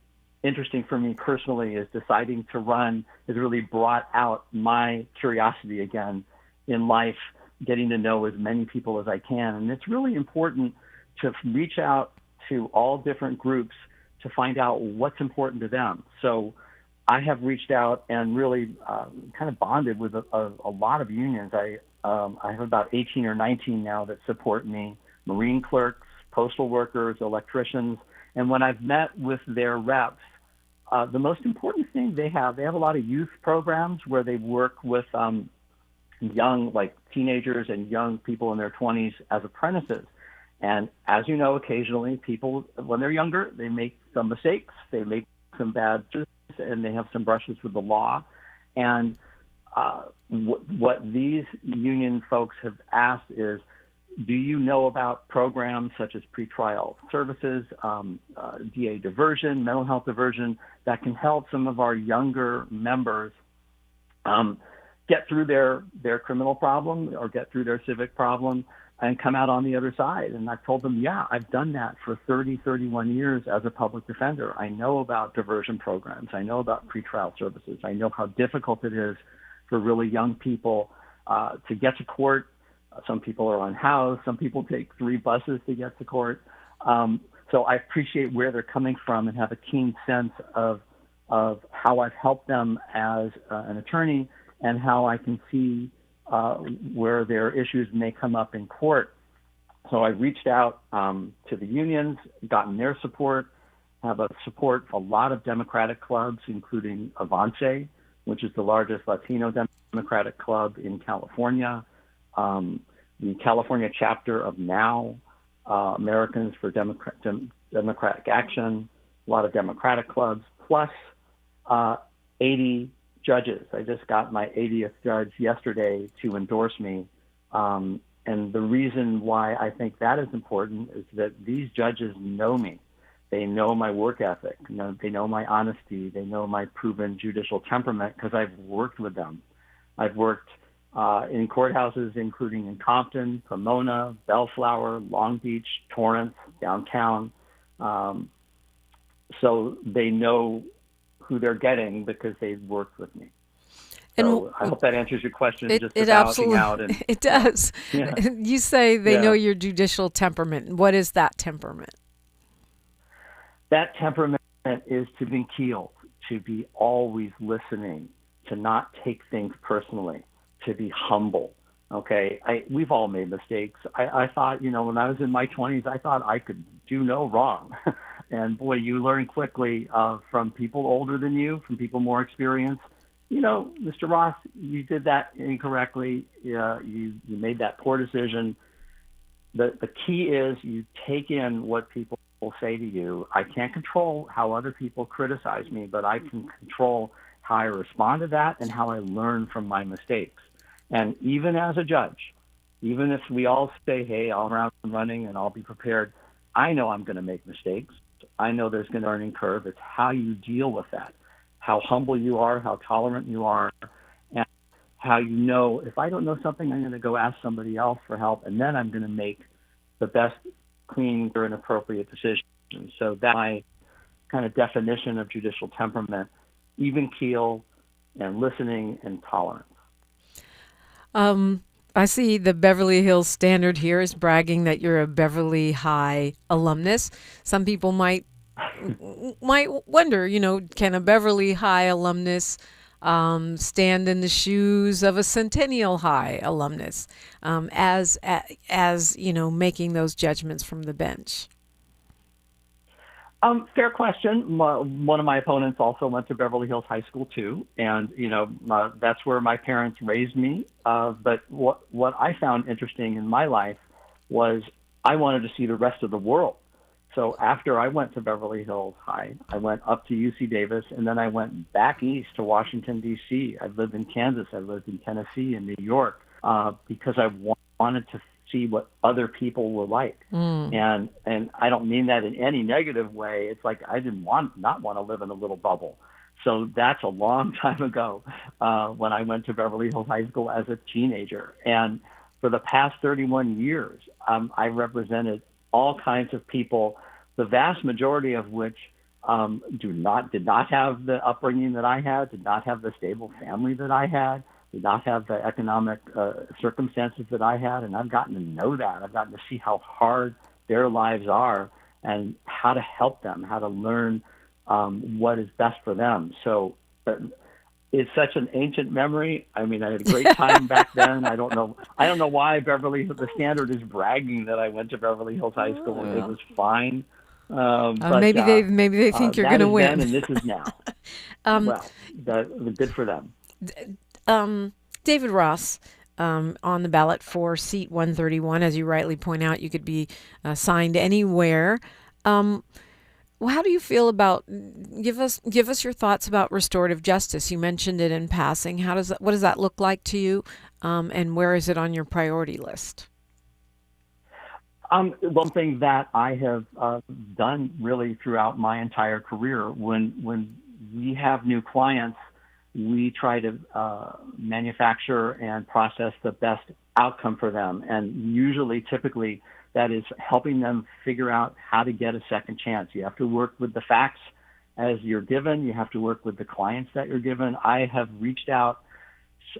interesting for me personally is deciding to run has really brought out my curiosity again in life, getting to know as many people as I can. And it's really important to reach out to all different groups to find out what's important to them. So I have reached out and really kind of bonded with a lot of unions. I have about 18 or 19 now that support me, Marine clerks, postal workers, electricians. And when I've met with their reps, the most important thing they have a lot of youth programs where they work with young, like teenagers and young people in their 20s as apprentices. And as you know, occasionally people, when they're younger, they make some mistakes, they make some bad choices, and they have some brushes with the law. And what these union folks have asked is, do you know about programs such as pretrial services, DA diversion, mental health diversion, that can help some of our younger members get through their criminal problem or get through their civic problem and come out on the other side? And I've told them, yeah, I've done that for 31 years as a public defender. I know about diversion programs. I know about pretrial services. I know how difficult it is for really young people to get to court. Some people are unhoused. Some people take 3 buses to get to court. So I appreciate where they're coming from and have a keen sense of how I've helped them as an attorney and how I can see where their issues may come up in court. So I reached out to the unions, gotten their support, have a support for a lot of Democratic clubs, including Avance, which is the largest Latino Democratic club in California, the California chapter of NOW, Americans for Democratic Action, a lot of Democratic clubs, plus 80 judges. I just got my 80th judge yesterday to endorse me. And the reason why I think that is important is that these judges know me. They know my work ethic. They know my honesty. They know my proven judicial temperament because I've worked with them. I've worked in courthouses, including in Compton, Pomona, Bellflower, Long Beach, Torrance, downtown. So they know who they're getting because they've worked with me. So I hope that answers your question. It absolutely out and, it does. Yeah. You say they know your judicial temperament. What is that temperament? That temperament is to be keeled, to be always listening, to not take things personally, to be humble. Okay, we've all made mistakes. I thought, when I was in my 20s, I thought I could do no wrong. And boy, you learn quickly from people older than you, from people more experienced. Mr. Ross, you did that incorrectly. You made that poor decision. The key is you take in what people say to you. I can't control how other people criticize me, but I can control how I respond to that and how I learn from my mistakes. And even as a judge, even if we all say, hey, I'll run running and I'll be prepared, I know I'm going to make mistakes. I know there's going to be a learning curve. It's how you deal with that, how humble you are, how tolerant you are, and how you know if I don't know something, I'm going to go ask somebody else for help, and then I'm going to make the best, clean, and appropriate decision. So that's my kind of definition of judicial temperament, even keel and listening and tolerance. I see the Beverly Hills Standard here is bragging that you're a Beverly High alumnus. Some people might might wonder, can a Beverly High alumnus stand in the shoes of a Centennial High alumnus as making those judgments from the bench? Fair question. One of my opponents also went to Beverly Hills High School too, and that's where my parents raised me. But what I found interesting in my life was I wanted to see the rest of the world. So after I went to Beverly Hills High, I went up to UC Davis, and then I went back east to Washington, D.C. I lived in Kansas. I lived in Tennessee and New York because I wanted to see what other people were like. And I don't mean that in any negative way. It's like I did not want to live in a little bubble. So that's a long time ago when I went to Beverly Hills High School as a teenager. And for the past 31 years, I represented all kinds of people, the vast majority of which did not have the upbringing that I had, did not have the stable family that I had, did not have the economic circumstances that I had, and I've gotten to know that. I've gotten to see how hard their lives are and how to help them, how to learn what is best for them. So it's such an ancient memory. I mean, I had a great time back then. I don't know why the Standard is bragging that I went to Beverly Hills High School. It was fine. But, maybe they think you're going to win. Then and this is now. Good for them. David Ross, on the ballot for seat 131, as you rightly point out, you could be signed anywhere. How do you feel about? Give us your thoughts about restorative justice. You mentioned it in passing. What does that look like to you, and where is it on your priority list? One thing that I have done really throughout my entire career, when we have new clients, we try to manufacture and process the best outcome for them. And usually, typically, that is helping them figure out how to get a second chance. You have to work with the facts as you're given. You have to work with the clients that you're given. I have reached out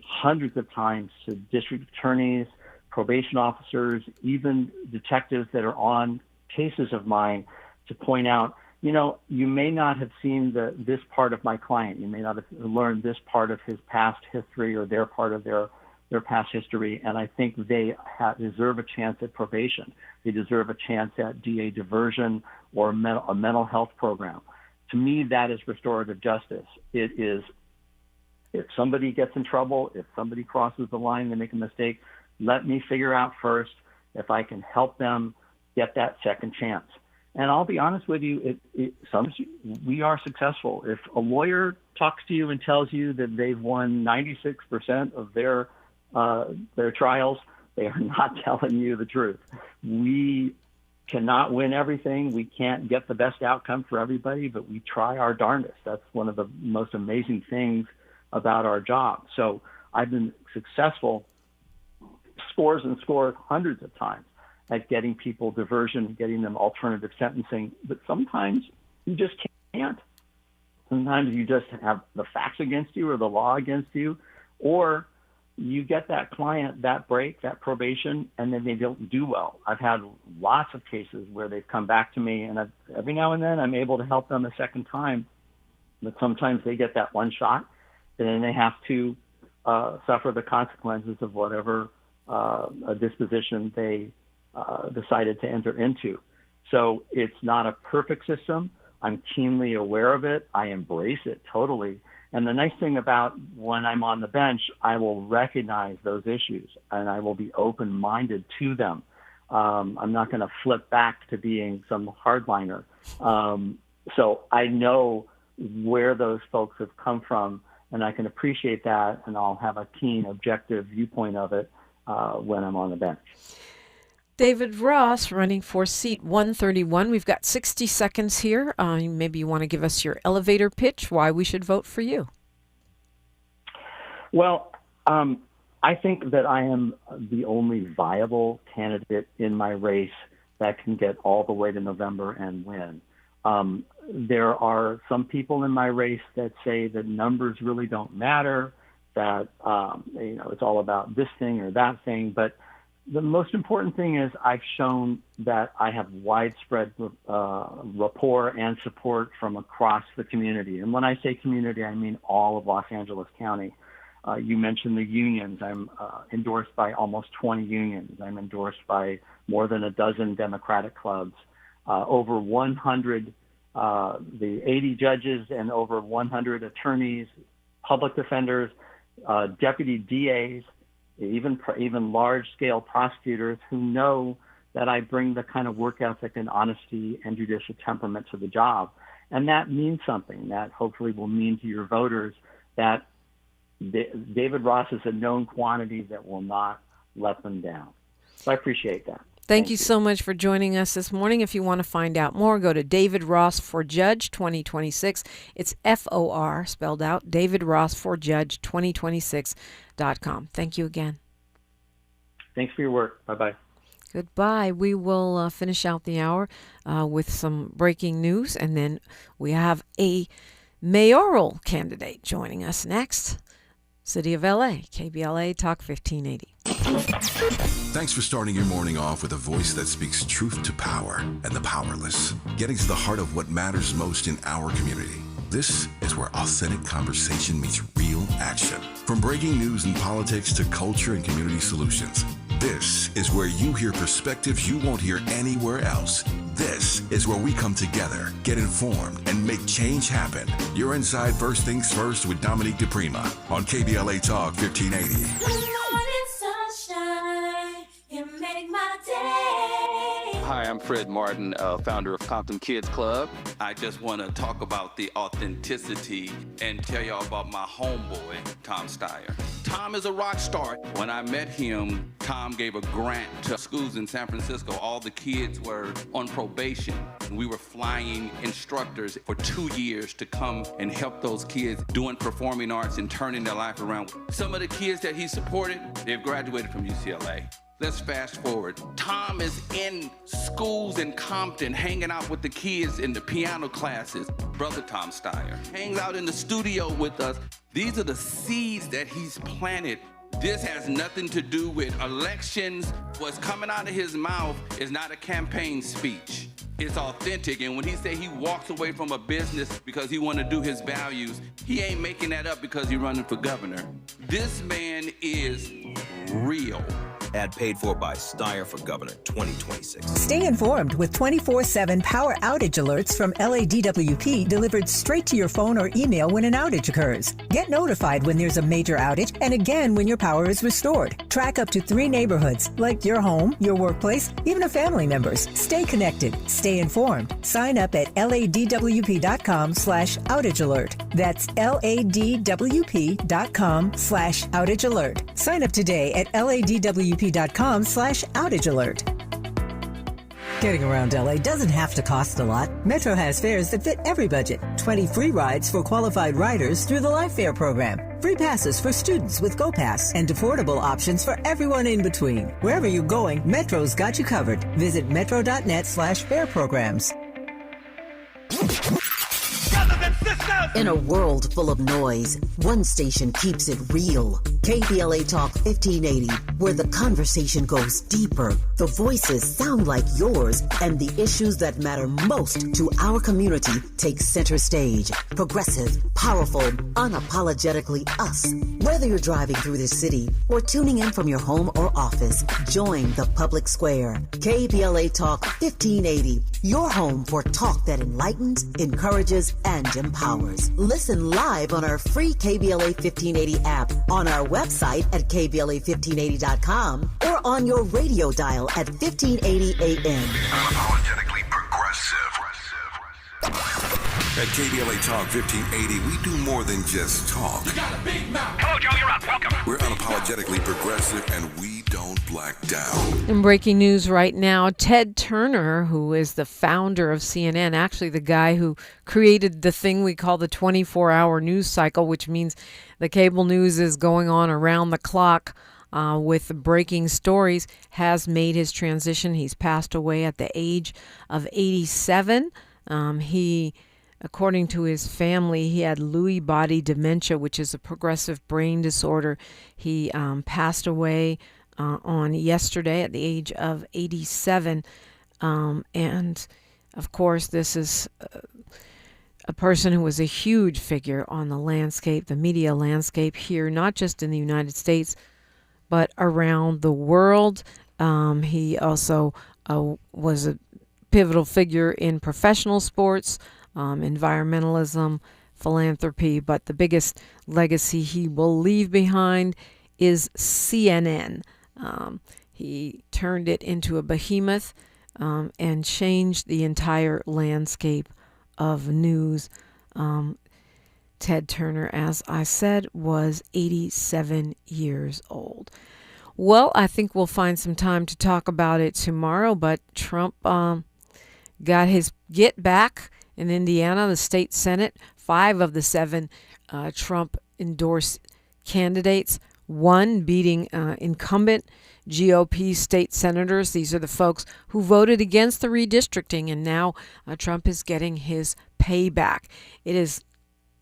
hundreds of times to district attorneys, probation officers, even detectives that are on cases of mine to point out, you may not have seen this part of my client. You may not have learned this part of his past history or their part of their past history. And I think they deserve a chance at probation. They deserve a chance at DA diversion or a mental health program. To me, that is restorative justice. It is, if somebody gets in trouble, if somebody crosses the line, they make a mistake, let me figure out first if I can help them get that second chance. And I'll be honest with you, we are successful. If a lawyer talks to you and tells you that they've won 96% of their trials, they are not telling you the truth. We cannot win everything. We can't get the best outcome for everybody, but we try our darndest. That's one of the most amazing things about our job. So I've been successful scores and scores, hundreds of times, at getting people diversion, getting them alternative sentencing. But sometimes you just can't. Sometimes you just have the facts against you or the law against you, or you get that client that break, that probation, and then they don't do well. I've had lots of cases where they've come back to me, and every now and then I'm able to help them a second time. But sometimes they get that one shot, and then they have to suffer the consequences of whatever a disposition they decided to enter into. So it's not a perfect system. I'm keenly aware of it. I embrace it totally. And the nice thing about when I'm on the bench, I will recognize those issues and I will be open-minded to them. I'm not going to flip back to being some hardliner. So I know where those folks have come from, and I can appreciate that, and I'll have a keen, objective viewpoint of it when I'm on the bench. David Ross, running for seat 131. We've got 60 seconds here. Maybe you want to give us your elevator pitch, why we should vote for you. Well, I think that I am the only viable candidate in my race that can get all the way to November and win. There are some people in my race that say that numbers really don't matter, that it's all about this thing or that thing, but The most important thing is I've shown that I have widespread rapport and support from across the community. And when I say community, I mean all of Los Angeles County. You mentioned the unions. I'm endorsed by almost 20 unions. I'm endorsed by more than a dozen Democratic clubs, over 100, the 80 judges and over 100 attorneys, public defenders, deputy DAs, even large-scale prosecutors who know that I bring the kind of work ethic and honesty and judicial temperament to the job. And that means something. That hopefully will mean to your voters that David Ross is a known quantity that will not let them down. So I appreciate that. Thank you so much for joining us this morning. If you want to find out more, go to David Ross for Judge 2026. It's FOR spelled out, David Ross for Judge 2026.com. Thank you again. Thanks for your work. Bye-bye. Goodbye. We will finish out the hour with some breaking news, and then we have a mayoral candidate joining us next. City of LA, KBLA Talk 1580. Thanks for starting your morning off with a voice that speaks truth to power and the powerless, getting to the heart of what matters most in our community. This is where authentic conversation meets real action. From breaking news and politics to culture and community solutions, this is where you hear perspectives you won't hear anywhere else. This is where we come together, get informed, and make change happen. You're inside First Things First with Dominique DePrima on KBLA Talk 1580. Good morning, sunshine. You make my day. Hi, I'm Fred Martin, founder of Compton Kids Club. I just want to talk about the authenticity and tell y'all about my homeboy, Tom Steyer. Tom is a rock star. When I met him, Tom gave a grant to schools in San Francisco. All the kids were on probation. We were flying instructors for 2 years to come and help those kids doing performing arts and turning their life around. Some of the kids that he supported, they've graduated from UCLA. Let's fast forward. Tom is in schools in Compton, hanging out with the kids in the piano classes. Brother Tom Steyer hangs out in the studio with us. These are the seeds that he's planted. This has nothing to do with elections. What's coming out of his mouth is not a campaign speech. It's authentic, and when he say he walks away from a business because he want to do his values, he ain't making that up because he's running for governor. This man is real. Ad paid for by Steyer for Governor 2026. Stay informed with 24/7 power outage alerts from LADWP delivered straight to your phone or email when an outage occurs. Get notified when there's a major outage and again when your power is restored. Track up to 3 neighborhoods, like your home, your workplace, even a family member's. Stay connected. Stay informed. Sign up at ladwp.com/outage alert. That's ladwp.com/outage alert. Sign up today at ladwp.com/outage alert. Getting around LA doesn't have to cost a lot. Metro has fares that fit every budget. 20 free rides for qualified riders through the Life Fare program. Free passes for students with GoPass and affordable options for everyone in between. Wherever you're going, Metro's got you covered. Visit metro.net/fare programs. In a world full of noise, one station keeps it real. KBLA Talk 1580, where the conversation goes deeper, the voices sound like yours, and the issues that matter most to our community take center stage. Progressive, powerful, unapologetically us. Whether you're driving through the city or tuning in from your home or office, join the public square. KBLA Talk 1580, your home for talk that enlightens, encourages, and empowers. Listen live on our free KBLA 1580 app, on our website at KBLA1580.com, or on your radio dial at 1580 AM. Unapologetically progressive. At KBLA Talk 1580, we do more than just talk. You got a big mouth. Hello, Joe, you're up. Welcome. We're unapologetically progressive, and we don't black down. In breaking news right now, Ted Turner, who is the founder of CNN, actually the guy who created the thing we call the 24-hour news cycle, which means the cable news is going on around the clock with breaking stories, has made his transition. He's passed away at the age of 87. According to his family, he had Lewy body dementia, which is a progressive brain disorder. He passed away on yesterday at the age of 87. And, of course, this is a person who was a huge figure on the landscape, the media landscape here, not just in the United States, but around the world. He also was a pivotal figure in professional sports, environmentalism, philanthropy, but the biggest legacy he will leave behind is CNN. He turned it into a behemoth and changed the entire landscape of news. Ted Turner, as I said, was 87 years old. Well, I think we'll find some time to talk about it tomorrow, but Trump got his get back in Indiana, the state Senate. 5 of the 7 Trump-endorsed candidates won, beating incumbent GOP state senators. These are the folks who voted against the redistricting, and now Trump is getting his payback. It is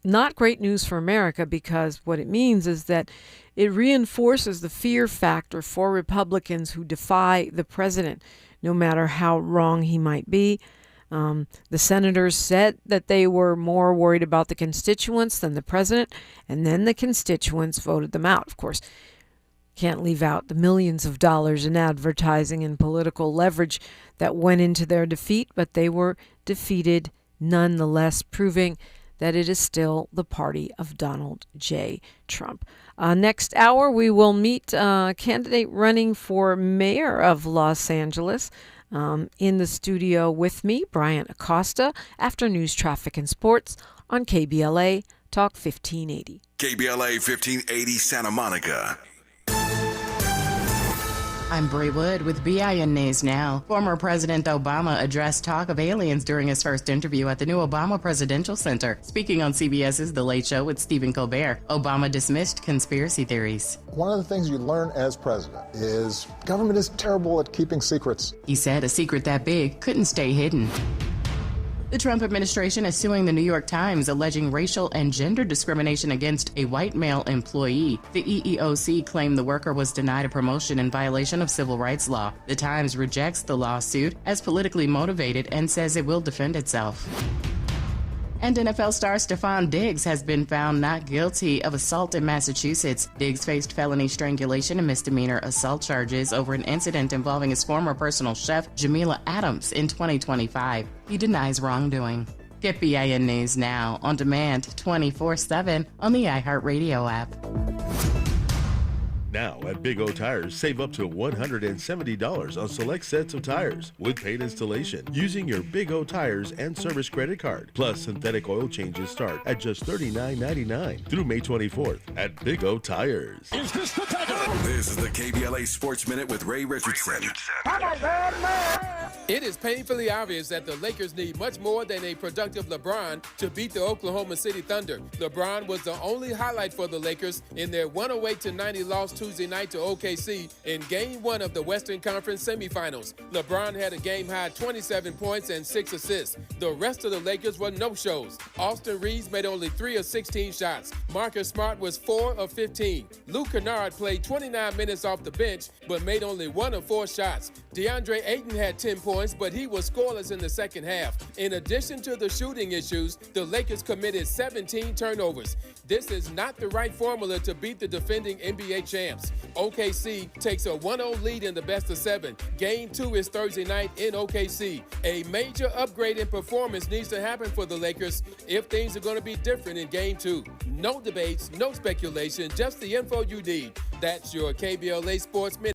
not great news for America, because what it means is that it reinforces the fear factor for Republicans who defy the president, no matter how wrong he might be. The senators said that they were more worried about the constituents than the president, and then the constituents voted them out. Of course, can't leave out the millions of dollars in advertising and political leverage that went into their defeat, but they were defeated nonetheless, proving that it is still the party of Donald J. Trump. Next hour, we will meet a candidate running for mayor of Los Angeles. In the studio with me, Brian Acosta, after news, traffic, and sports on KBLA Talk 1580. KBLA 1580 Santa Monica. I'm Bray Wood with BIN News Now. Former President Obama addressed talk of aliens during his first interview at the new Obama Presidential Center. Speaking on CBS's The Late Show with Stephen Colbert, Obama dismissed conspiracy theories. One of the things you learn as president is government is terrible at keeping secrets. He said a secret that big couldn't stay hidden. The Trump administration is suing the New York Times, alleging racial and gender discrimination against a white male employee. The EEOC claimed the worker was denied a promotion in violation of civil rights law. The Times rejects the lawsuit as politically motivated and says it will defend itself. And NFL star Stephon Diggs has been found not guilty of assault in Massachusetts. Diggs faced felony strangulation and misdemeanor assault charges over an incident involving his former personal chef, Jamila Adams, in 2025. He denies wrongdoing. Get BIN News Now on demand 24/7 on the iHeartRadio app. Now at Big O Tires, save up to $170 on select sets of tires with paid installation using your Big O Tires and service credit card. Plus, synthetic oil changes start at just $39.99 through May 24th at Big O Tires. This is the KBLA Sports Minute with Ray Richardson. It is painfully obvious that the Lakers need much more than a productive LeBron to beat the Oklahoma City Thunder. LeBron was the only highlight for the Lakers in their 108-90 loss Tuesday night to OKC in Game 1 of the Western Conference semifinals. LeBron had a game-high 27 points and 6 assists. The rest of the Lakers were no-shows. Austin Reeves made only 3 of 16 shots. Marcus Smart was 4 of 15. Luke Kennard played 29 minutes off the bench, but made only 1 of 4 shots. DeAndre Ayton had 10 points, but he was scoreless in the second half. In addition to the shooting issues, the Lakers committed 17 turnovers. This is not the right formula to beat the defending NBA champs. OKC takes a 1-0 lead in the best of 7. Game 2 is Thursday night in OKC. A major upgrade in performance needs to happen for the Lakers if things are going to be different in Game 2. No debates, no speculation, just the info you need. That's your KBLA Sports Minute.